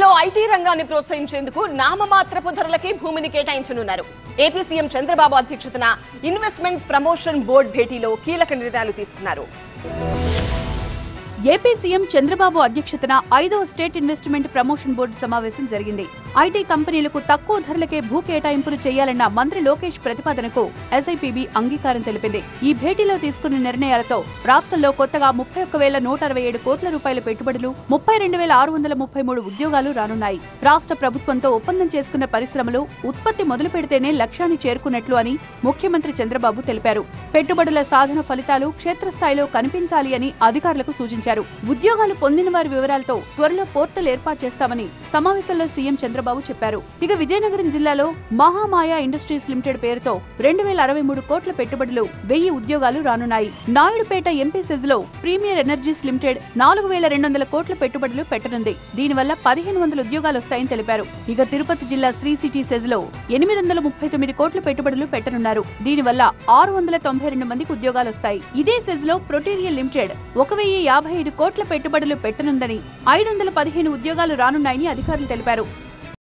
ఏపీలో ఐటీ రంగాన్ని ప్రోత్సహించేందుకు నామమాత్రపు ధరలకే భూమిని కేటాయించనున్నారు. ఏపీ సీఎం చంద్రబాబు అధ్యక్షతన ఇన్వెస్ట్మెంట్ ప్రమోషన్ బోర్డు భేటీలో కీలక నిర్ణయాలు తీసుకున్నారు. ఏపీ సీఎం చంద్రబాబు అధ్యక్షతన 5వ స్టేట్ ఇన్వెస్ట్మెంట్ ప్రమోషన్ బోర్డు సమావేశం జరిగింది. ఐటీ కంపెనీలకు తక్కువ ధరలకే భూ కేటాయింపులు చేయాలన్న మంత్రి లోకేష్ ప్రతిపాదనకు ఎస్ఐపిబి అంగీకారం తెలిపింది. ఈ భేటీలో తీసుకున్న నిర్ణయాలతో రాష్ట్రంలో కొత్తగా 31,167 కోట్ల రూపాయల పెట్టుబడులు, 32,633 ఉద్యోగాలు రానున్నాయి. రాష్ట్ర ప్రభుత్వంతో ఒప్పందం చేసుకున్న పరిశ్రమలు ఉత్పత్తి మొదలు పెడితేనే లక్ష్యాన్ని చేరుకున్నట్లు అని ముఖ్యమంత్రి చంద్రబాబు తెలిపారు. పెట్టుబడుల సాధన ఫలితాలు క్షేత్రస్థాయిలో కనిపించాలి అని అధికారులకు సూచించారు. ఉద్యోగాలు పొందిన వారి వివరాలతో త్వరలో పోర్టల్ ఏర్పాటు చేస్తామని సమావేశంలో సీఎం చంద్రబాబు చెప్పారు. ఇక విజయనగరం జిల్లాలో మహామాయ ఇండస్ట్రీస్ లిమిటెడ్ పేరుతో 2,063 కోట్ల పెట్టుబడులు, 1000 ఉద్యోగాలు రానున్నాయి. నాయుడుపేట ఎంపీ సెజ్ లో ప్రీమియర్ ఎనర్జీస్ లిమిటెడ్ 4,200 కోట్ల పెట్టుబడులు పెట్టనుంది. దీనివల్ల 1,500 ఉద్యోగాలు వస్తాయని తెలిపారు. ఇక తిరుపతి జిల్లా శ్రీ సిటీ సెజ్ లో 839 కోట్ల పెట్టుబడులు పెట్టనున్నారు. దీనివల్ల 692 మందికి ఉద్యోగాలు వస్తాయి. ఇదే సెజ్ లో ప్రొటీరియల్ లిమిటెడ్ 1,055 కోట్ల పెట్టుబడులు పెట్టనుందని, 515 ఉద్యోగాలు రానున్నాయని అధికారులు తెలిపారు.